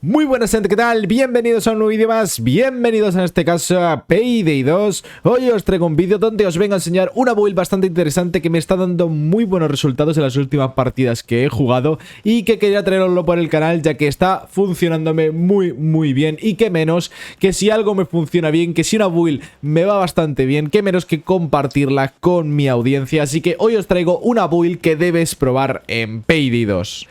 Muy buenas gente, ¿qué tal? Bienvenidos a un nuevo vídeo más, bienvenidos en este caso a Payday 2. Hoy os traigo un vídeo donde os vengo a enseñar una build bastante interesante que me está dando muy buenos resultados en las últimas partidas que he jugado y que quería traeroslo por el canal ya que está funcionándome muy bien. Y qué menos que si algo me funciona bien, que si una build me va bastante bien, qué menos que compartirla con mi audiencia. Así que hoy os traigo una build que debes probar en Payday 2.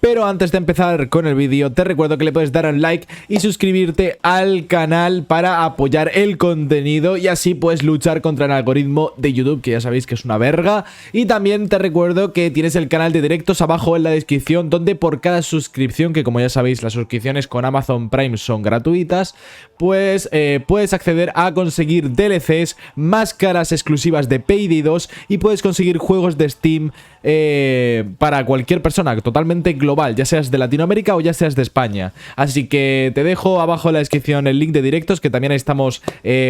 Pero antes de empezar con el vídeo, te recuerdo que le puedes dar un like y suscribirte al canal para apoyar el contenido y así puedes luchar contra el algoritmo de YouTube, que ya sabéis que es una verga. Y también te recuerdo que tienes el canal de directos abajo en la descripción, donde por cada suscripción, que como ya sabéis las suscripciones con Amazon Prime son gratuitas, pues puedes acceder a conseguir DLCs, máscaras exclusivas de Payday 2 y puedes conseguir juegos de Steam para cualquier persona, totalmente global, ya seas de Latinoamérica o ya seas de España. Así que te dejo abajo en la descripción el link de directos, que también estamos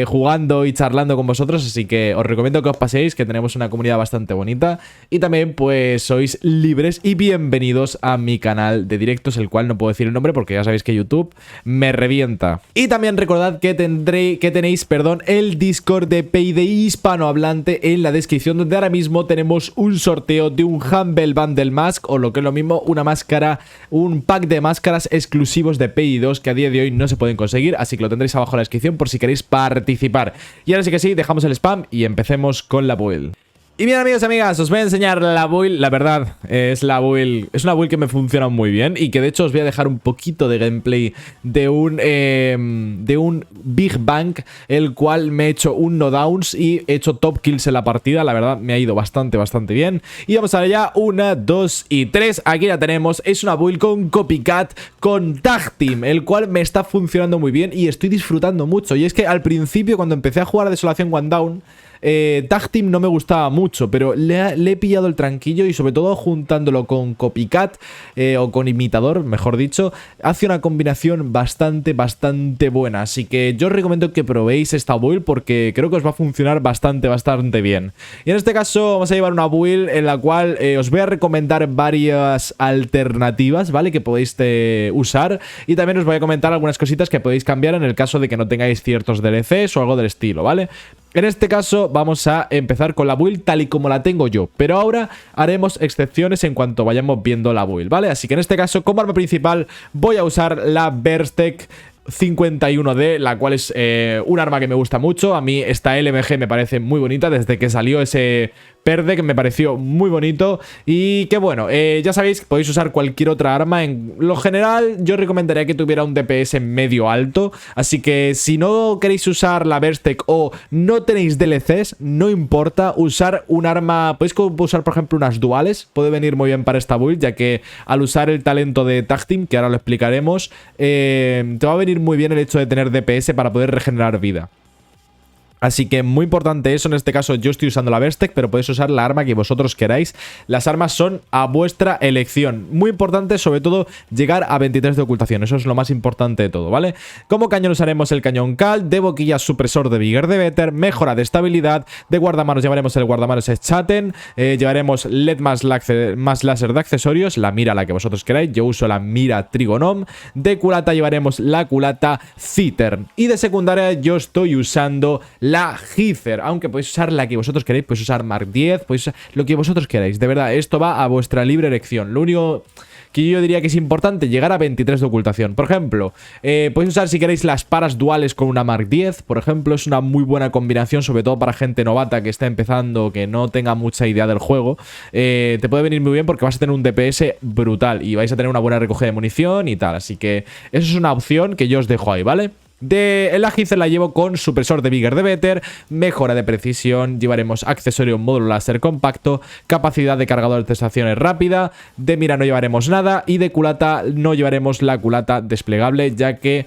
jugando y charlando con vosotros, así que os recomiendo que os paséis, que tenemos una comunidad bastante bonita. Y también pues sois libres y bienvenidos a mi canal de directos, el cual no puedo decir el nombre porque ya sabéis que YouTube me revienta. Y también recordad que tenéis el Discord de Payday hispanohablante en la descripción, donde ahora mismo tenemos un sorteo de un Humble Bundle Mask, o lo que es lo mismo, una máscara, un pack de máscaras exclusivos de Payday 2 que a día de hoy no se pueden conseguir, así que lo tendréis abajo en la descripción por si queréis participar. Y ahora sí que sí, dejamos el spam y empecemos con la build. Y bien amigos y amigas, os voy a enseñar la build. La verdad, es una build que me funciona muy bien y que de hecho os voy a dejar un poquito de gameplay de un Big Bang, el cual me he hecho un no downs y he hecho top kills en la partida. La verdad me ha ido bastante bien. Y vamos a ya, 1, 2 y 3. Aquí la tenemos, es una build con Copycat, con Tag Team, el cual me está funcionando muy bien y estoy disfrutando mucho. Y es que al principio, cuando empecé a jugar a Desolación One Down, Tag Team no me gustaba mucho, pero le he pillado el tranquillo y sobre todo juntándolo con Copycat o con Imitador, mejor dicho, hace una combinación bastante buena. Así que yo os recomiendo que probéis esta build porque creo que os va a funcionar bastante bien. Y en este caso vamos a llevar una build en la cual os voy a recomendar varias alternativas, ¿vale? Que podéis usar, y también os voy a comentar algunas cositas que podéis cambiar en el caso de que no tengáis ciertos DLCs o algo del estilo, ¿vale? En este caso vamos a empezar con la build tal y como la tengo yo, pero ahora haremos excepciones en cuanto vayamos viendo la build, ¿vale? Así que en este caso, como arma principal, voy a usar la Berserk 51D, la cual es un arma que me gusta mucho. A mí esta LMG me parece muy bonita desde que salió ese Perde, que me pareció muy bonito. Y que bueno, ya sabéis que podéis usar cualquier otra arma. En lo general yo recomendaría que tuviera un DPS medio alto, así que si no queréis usar la Berserk o no tenéis DLCs, no importa, usar un arma, podéis usar por ejemplo unas duales, puede venir muy bien para esta build, ya que al usar el talento de Tag Team, que ahora lo explicaremos, te va a venir muy bien el hecho de tener DPS para poder regenerar vida. Así que muy importante eso. En este caso yo estoy usando la Berserk, pero podéis usar la arma que vosotros queráis. Las armas son a vuestra elección. Muy importante sobre todo llegar a 23 de ocultación, eso es lo más importante de todo, ¿vale? Como cañón usaremos el cañón Cal, de boquilla supresor de Bigger de Better, mejora de estabilidad, de guardamanos llevaremos el guardamanos Chaten, llevaremos LED más láser de accesorios, la mira la que vosotros queráis, yo uso la mira Trigonom, de culata llevaremos la culata Citern, y de secundaria yo estoy usando la Heather, aunque podéis usar la que vosotros queréis, podéis usar Mark 10, podéis usar lo que vosotros queráis. De verdad, esto va a vuestra libre elección. Lo único que yo diría que es importante, llegar a 23 de ocultación. Por ejemplo, podéis usar si queréis las paras duales con una Mark 10, por ejemplo, es una muy buena combinación, sobre todo para gente novata que está empezando, que no tenga mucha idea del juego. Te puede venir muy bien porque vas a tener un DPS brutal y vais a tener una buena recogida de munición y tal. Así que eso es una opción que yo os dejo ahí, ¿vale? La Heather la llevo con supresor de Bigger de Better, mejora de precisión, llevaremos accesorio módulo láser compacto, capacidad de cargador de estaciones rápida, de mira no llevaremos nada y de culata no llevaremos la culata desplegable, ya que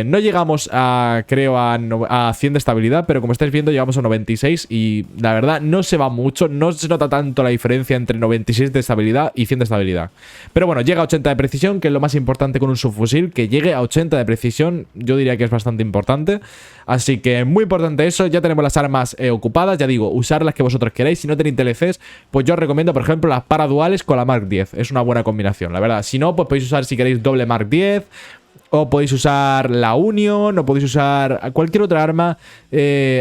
no llegamos a, creo, a 100 de estabilidad, pero como estáis viendo llegamos a 96 y la verdad no se va mucho, no se nota tanto la diferencia entre 96 de estabilidad y 100 de estabilidad. Pero bueno, llega a 80 de precisión, que es lo más importante con un subfusil, que llegue a 80 de precisión, yo diría que es bastante importante. Así que muy importante eso. Ya tenemos las armas ocupadas. Ya digo, usar las que vosotros queráis. Si no tenéis DLCs, pues yo os recomiendo, por ejemplo, las paraduales con la Mark 10. Es una buena combinación, la verdad. Si no, pues podéis usar, si queréis, doble Mark 10. O podéis usar la Union, o podéis usar cualquier otra arma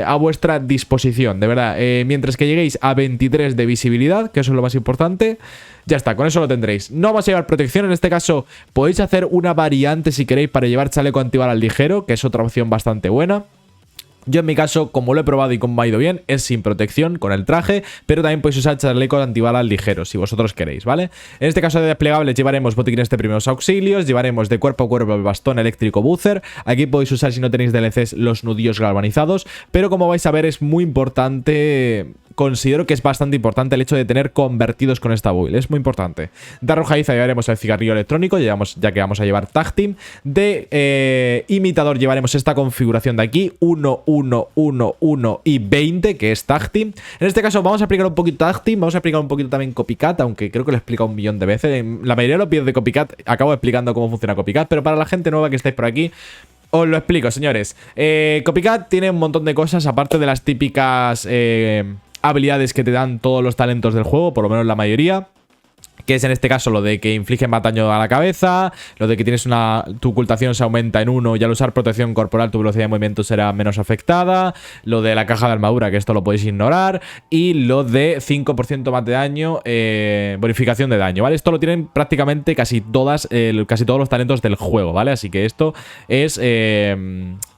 a vuestra disposición, de verdad. Mientras que lleguéis a 23 de visibilidad, que eso es lo más importante, ya está, con eso lo tendréis. No vamos a llevar protección, en este caso podéis hacer una variante si queréis para llevar chaleco antibalas ligero, que es otra opción bastante buena. Yo en mi caso, como lo he probado y como me ha ido bien, es sin protección con el traje, pero también podéis usar chalecos antibalas ligeros si vosotros queréis, ¿vale? En este caso de desplegables llevaremos botiquines de primeros auxilios, llevaremos de cuerpo a cuerpo el bastón eléctrico buzzer. Aquí podéis usar, si no tenéis DLCs, los nudillos galvanizados, pero como vais a ver es muy importante... Considero que es bastante importante el hecho de tener convertidos con esta build. Es muy importante. De arrojadiza llevaremos el cigarrillo electrónico, ya que vamos a llevar Tag Team. De imitador llevaremos esta configuración de aquí, 1, 1, 1, 1 y 20, que es Tag Team. En este caso vamos a aplicar un poquito Tag Team, vamos a aplicar un poquito también Copycat, aunque creo que lo he explicado un millón de veces. En la mayoría de los vídeos de Copycat acabo explicando cómo funciona Copycat, pero para la gente nueva que estáis por aquí... Os lo explico, señores. Copycat tiene un montón de cosas, aparte de las típicas habilidades que te dan todos los talentos del juego, por lo menos la mayoría. Que es en este caso lo de que inflige más daño a la cabeza, lo de que tienes tu ocultación se aumenta en 1 y al usar protección corporal tu velocidad de movimiento será menos afectada, lo de la caja de armadura, que esto lo podéis ignorar, y lo de 5% más de daño, bonificación de daño, ¿vale? Esto lo tienen prácticamente casi todos los talentos del juego, ¿vale? Así que esto es...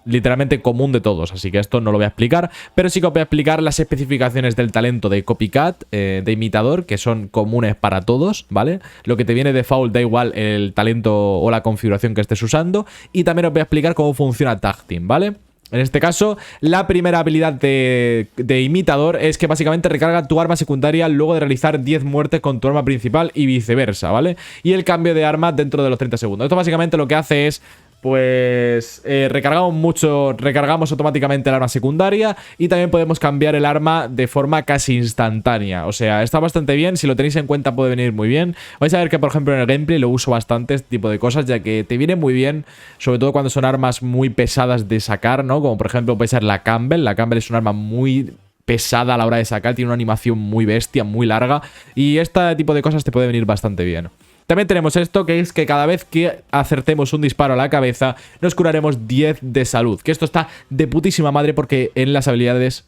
literalmente común de todos, así que esto no lo voy a explicar, pero sí que os voy a explicar las especificaciones del talento de Copycat, de imitador, que son comunes para todos, ¿vale? Lo que te viene de default da igual el talento o la configuración que estés usando, y también os voy a explicar cómo funciona Tag Team, ¿vale? En este caso, la primera habilidad de imitador es que básicamente recarga tu arma secundaria luego de realizar 10 muertes con tu arma principal y viceversa, ¿vale? Y el cambio de arma dentro de los 30 segundos. Esto básicamente lo que hace es... pues recargamos automáticamente el arma secundaria y también podemos cambiar el arma de forma casi instantánea. O sea, está bastante bien, si lo tenéis en cuenta puede venir muy bien. Vais a ver que por ejemplo en el gameplay lo uso bastante, este tipo de cosas, ya que te viene muy bien, sobre todo cuando son armas muy pesadas de sacar, ¿no? Como por ejemplo puede ser la Campbell. La Campbell es un arma muy pesada a la hora de sacar, tiene una animación muy bestia, muy larga, y este tipo de cosas te puede venir bastante bien. También tenemos esto, que es que cada vez que acertemos un disparo a la cabeza, nos curaremos 10 de salud. Que esto está de putísima madre porque en las habilidades,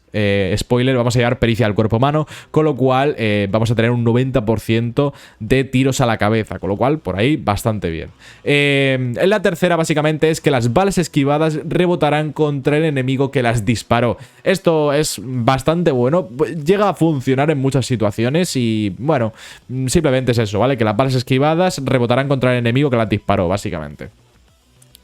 spoiler, vamos a llevar pericia al cuerpo humano, con lo cual vamos a tener un 90% de tiros a la cabeza, con lo cual por ahí bastante bien. En la tercera básicamente es que las balas esquivadas rebotarán contra el enemigo que las disparó. Esto es bastante bueno, llega a funcionar en muchas situaciones y bueno, simplemente es eso, ¿vale? Que las balas esquivadas rebotarán contra el enemigo que las disparó, básicamente.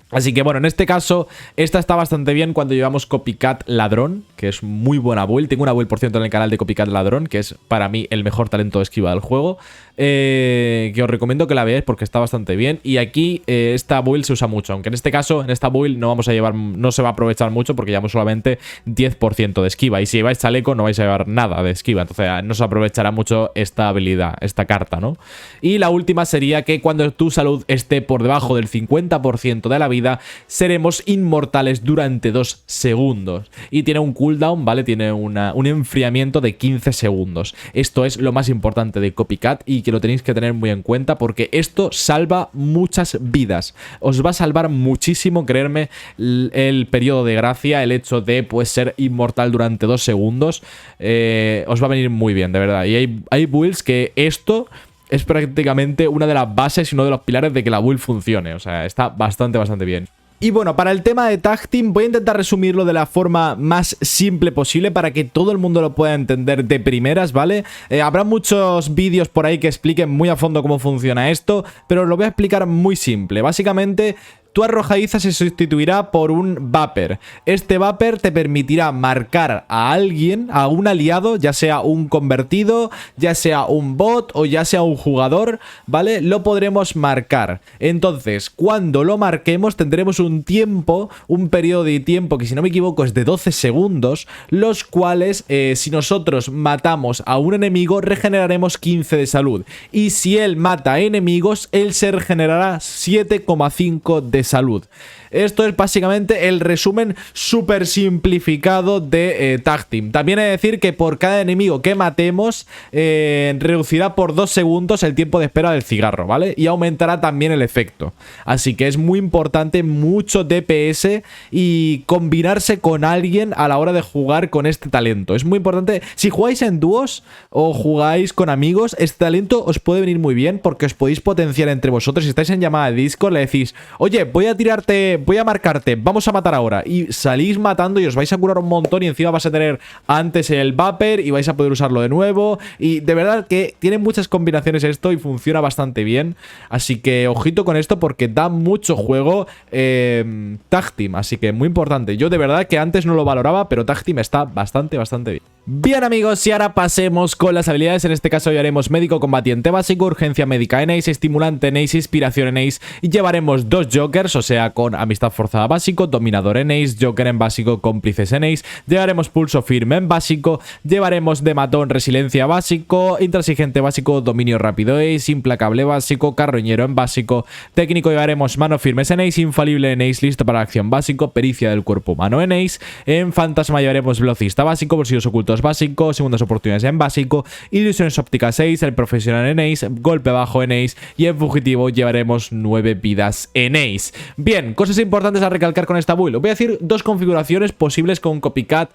Así que bueno, en este caso, esta está bastante bien cuando llevamos Copycat Ladrón, que es muy buena build. Tengo una build, por cierto, en el canal de Copycat Ladrón, que es para mí el mejor talento de esquiva del juego. Que os recomiendo que la veáis porque está bastante bien. Y aquí esta build se usa mucho, aunque en este caso, en esta build no se va a aprovechar mucho porque llevamos solamente 10% de esquiva. Y si lleváis chaleco no vais a llevar nada de esquiva, entonces no se aprovechará mucho esta habilidad, esta carta, ¿no? Y la última sería que cuando tu salud esté por debajo del 50% de la vida, seremos inmortales durante 2 segundos. Y tiene un cooldown, ¿vale? Tiene un enfriamiento de 15 segundos. Esto es lo más importante de Copycat y que lo tenéis que tener muy en cuenta porque esto salva muchas vidas. Os va a salvar muchísimo, creerme, el periodo de gracia, el hecho de pues ser inmortal durante 2 segundos. Os va a venir muy bien, de verdad. Y hay builds que esto es prácticamente una de las bases y uno de los pilares de que la build funcione. O sea, está bastante bien. Y bueno, para el tema de Tag Team voy a intentar resumirlo de la forma más simple posible para que todo el mundo lo pueda entender de primeras, ¿vale? Habrá muchos vídeos por ahí que expliquen muy a fondo cómo funciona esto, pero lo voy a explicar muy simple. Básicamente, tu arrojadiza se sustituirá por un Vapor. Este Vapor te permitirá marcar a alguien, a un aliado, ya sea un convertido, ya sea un bot o ya sea un jugador, ¿vale? Lo podremos marcar. Entonces, cuando lo marquemos tendremos un tiempo, un periodo de tiempo que si no me equivoco es de 12 segundos, los cuales si nosotros matamos a un enemigo regeneraremos 15 de salud. Y si él mata a enemigos, él se regenerará 7,5 de de salud. Esto es básicamente el resumen súper simplificado de Tag Team. También he de decir que por cada enemigo que matemos reducirá por 2 segundos el tiempo de espera del cigarro, ¿vale? Y aumentará también el efecto. Así que es muy importante, mucho DPS y combinarse con alguien a la hora de jugar con este talento. Es muy importante, si jugáis en dúos o jugáis con amigos, este talento os puede venir muy bien porque os podéis potenciar entre vosotros. Si estáis en llamada de Discord, le decís, oye, voy a marcarte, vamos a matar ahora. Y salís matando y os vais a curar un montón y encima vais a tener antes el Vapor y vais a poder usarlo de nuevo. Y de verdad que tiene muchas combinaciones esto y funciona bastante bien. Así que ojito con esto porque da mucho juego Tag Team. Así que muy importante. Yo de verdad que antes no lo valoraba, pero Tag Team está bastante bien. Bien amigos, y ahora pasemos con las habilidades. En este caso hoy haremos médico combatiente básico, urgencia médica en Ace, estimulante en Ace, inspiración en Ace. Y llevaremos 2 jokers, o sea con amistad forzada básico, dominador en Ace, joker en básico, cómplices en Ace. Llevaremos pulso firme en básico, llevaremos de matón resiliencia básico, intransigente básico, dominio rápido Ace, implacable básico, carroñero en básico. Técnico llevaremos mano firmes en Ace, infalible en Ace, listo para la acción básico, pericia del cuerpo humano en Ace. En fantasma llevaremos velocista básico, bolsillos ocultos básico, segundas oportunidades en básico, ilusiones ópticas Ace, el profesional en Ace, golpe bajo en Ace y en fugitivo llevaremos 9 vidas en Ace. Bien, cosas importantes a recalcar con esta build. Os voy a decir 2 configuraciones posibles con Copycat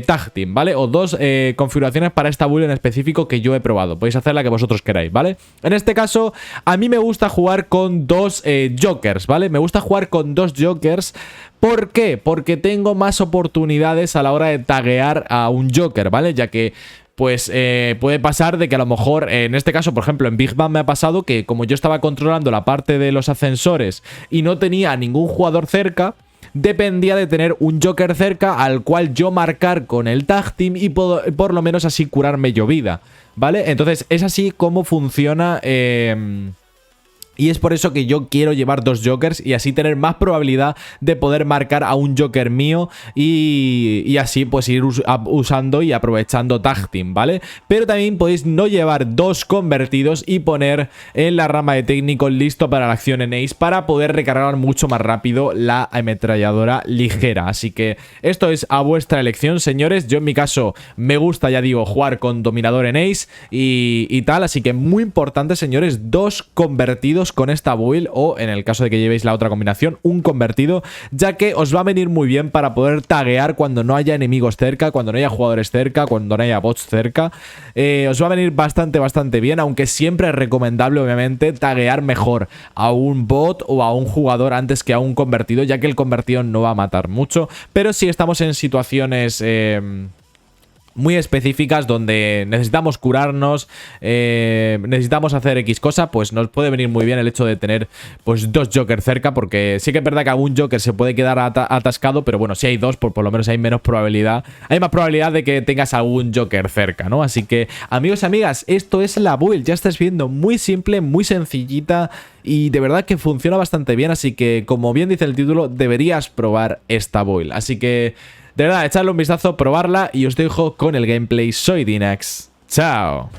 Tag Team, ¿vale? O 2 configuraciones para esta build en específico que yo he probado. Podéis hacer la que vosotros queráis, ¿vale? En este caso, a mí me gusta jugar con 2 jokers, ¿vale? Me gusta jugar con 2 jokers. ¿Por qué? Porque tengo más oportunidades a la hora de taguear a un joker, ¿vale? Ya que pues puede pasar de que a lo mejor, en este caso, por ejemplo, en Big Bang me ha pasado que como yo estaba controlando la parte de los ascensores y no tenía ningún jugador cerca, dependía de tener un joker cerca al cual yo marcar con el Tag Team y por lo menos así curarme yo vida, ¿vale? Entonces es así como funciona. Y es por eso que yo quiero llevar 2 jokers y así tener más probabilidad de poder marcar a un joker mío y así pues ir usando y aprovechando Tag Team, ¿vale? Pero también podéis no llevar 2 convertidos y poner en la rama de técnico listo para la acción en Ace para poder recargar mucho más rápido la ametralladora ligera. Así que esto es a vuestra elección, señores. Yo en mi caso me gusta, ya digo, jugar con dominador en Ace y tal. Así que muy importante, señores, 2 convertidos con esta build o en el caso de que llevéis la otra combinación, un convertido, ya que os va a venir muy bien para poder taguear cuando no haya enemigos cerca, cuando no haya jugadores cerca, cuando no haya bots cerca. Os va a venir bastante bien, aunque siempre es recomendable obviamente taguear mejor a un bot o a un jugador antes que a un convertido, ya que el convertido no va a matar mucho, pero si estamos en situaciones muy específicas donde necesitamos curarnos, necesitamos hacer X cosa, pues nos puede venir muy bien el hecho de tener pues 2 jokers cerca, porque sí que es verdad que algún joker se puede quedar atascado, pero bueno, si hay 2, por lo menos hay menos probabilidad, hay más probabilidad de que tengas algún joker cerca, ¿no? Así que, amigos y amigas, esto es la build, ya estás viendo, muy simple, muy sencillita y de verdad que funciona bastante bien, así que, como bien dice el título, deberías probar esta build, así que de verdad, echadle un vistazo, probarla y os dejo con el gameplay. Soy Dinax. ¡Chao!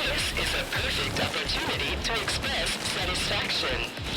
This is a perfect opportunity to express satisfaction.